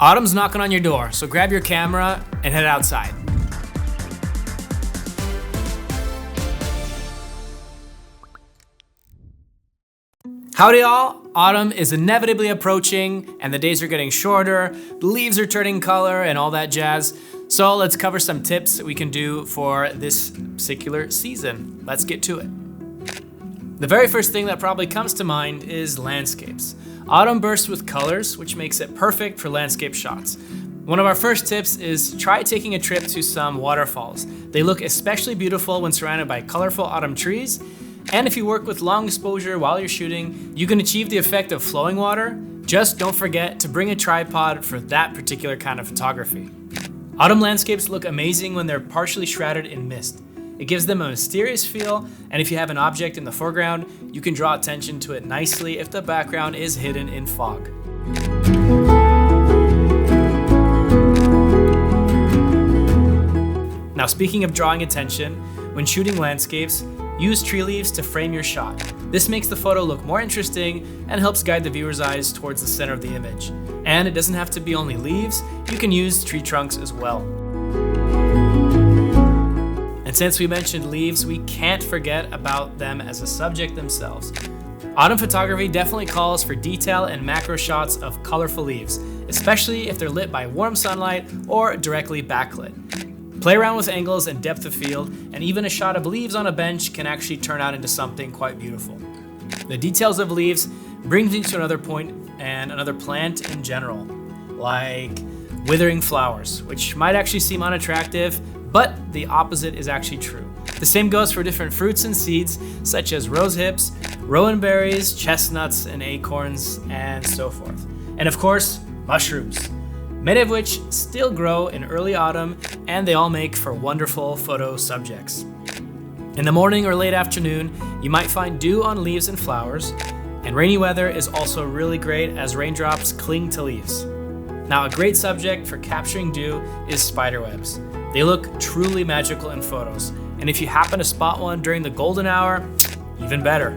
Autumn's knocking on your door, so grab your camera and head outside. Howdy all, autumn is inevitably approaching and the days are getting shorter, the leaves are turning color and all that jazz. So let's cover some tips that we can do for this particular season. Let's get to it. The very first thing that probably comes to mind is landscapes. Autumn bursts with colors, which makes it perfect for landscape shots. One of our first tips is try taking a trip to some waterfalls. They look especially beautiful when surrounded by colorful autumn trees. And if you work with long exposure while you're shooting, you can achieve the effect of flowing water. Just don't forget to bring a tripod for that particular kind of photography. Autumn landscapes look amazing when they're partially shrouded in mist. It gives them a mysterious feel, and if you have an object in the foreground, you can draw attention to it nicely if the background is hidden in fog. Now, speaking of drawing attention, when shooting landscapes, use tree leaves to frame your shot. This makes the photo look more interesting and helps guide the viewer's eyes towards the center of the image. And it doesn't have to be only leaves, you can use tree trunks as well. And since we mentioned leaves, we can't forget about them as a subject themselves. Autumn photography definitely calls for detail and macro shots of colorful leaves, especially if they're lit by warm sunlight or directly backlit. Play around with angles and depth of field, and even a shot of leaves on a bench can actually turn out into something quite beautiful. The details of leaves brings me to another point and another plant in general, like withering flowers, which might actually seem unattractive, but the opposite is actually true. The same goes for different fruits and seeds, such as rose hips, rowan berries, chestnuts, and acorns, and so forth. And of course, mushrooms, many of which still grow in early autumn, and they all make for wonderful photo subjects. In the morning or late afternoon, you might find dew on leaves and flowers, and rainy weather is also really great as raindrops cling to leaves. Now, a great subject for capturing dew is spiderwebs. They look truly magical in photos, and if you happen to spot one during the golden hour, even better.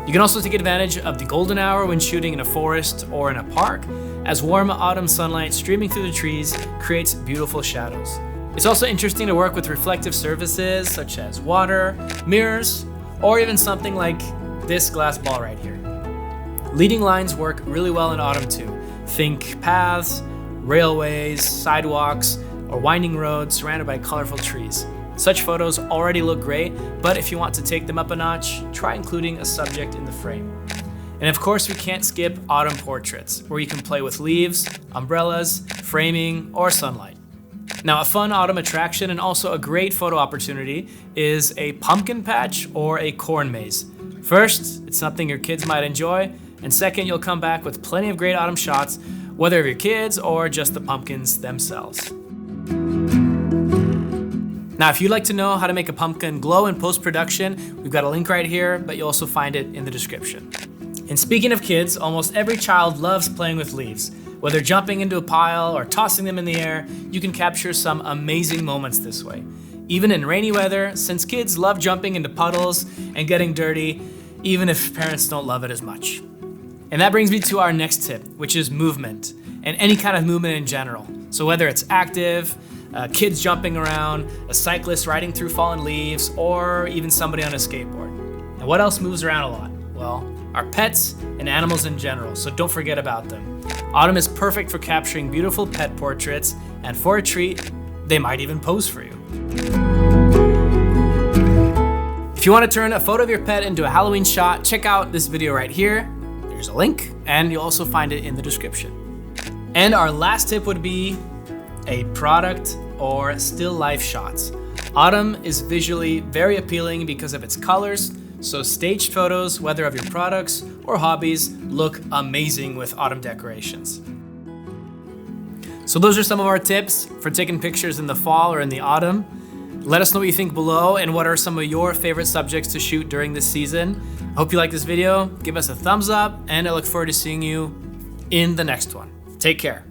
You can also take advantage of the golden hour when shooting in a forest or in a park, as warm autumn sunlight streaming through the trees creates beautiful shadows. It's also interesting to work with reflective surfaces such as water, mirrors, or even something like this glass ball right here. Leading lines work really well in autumn too. Think paths, railways, sidewalks, or winding roads surrounded by colorful trees. Such photos already look great, but if you want to take them up a notch, try including a subject in the frame. And of course, we can't skip autumn portraits, where you can play with leaves, umbrellas, framing, or sunlight. Now, a fun autumn attraction and also a great photo opportunity is a pumpkin patch or a corn maze. First, it's something your kids might enjoy, and second, you'll come back with plenty of great autumn shots, whether of your kids or just the pumpkins themselves. Now, if you'd like to know how to make a pumpkin glow in post-production, we've got a link right here, but you'll also find it in the description. And speaking of kids, almost every child loves playing with leaves. Whether jumping into a pile or tossing them in the air, you can capture some amazing moments this way. Even in rainy weather, since kids love jumping into puddles and getting dirty, even if parents don't love it as much. And that brings me to our next tip, which is movement, and any kind of movement in general. So whether it's active, kids jumping around, a cyclist riding through fallen leaves, or even somebody on a skateboard. And what else moves around a lot? Well, our pets and animals in general, so don't forget about them. Autumn is perfect for capturing beautiful pet portraits, and for a treat, they might even pose for you. If you want to turn a photo of your pet into a Halloween shot, check out this video right here. There's a link, and you'll also find it in the description. And our last tip would be a product or still life shots. Autumn is visually very appealing because of its colors, so staged photos, whether of your products or hobbies, look amazing with autumn decorations. So those are some of our tips for taking pictures in the fall or in the autumn. Let us know what you think below and what are some of your favorite subjects to shoot during this season. I hope you like this video. Give us a thumbs up, and I look forward to seeing you in the next one. Take care.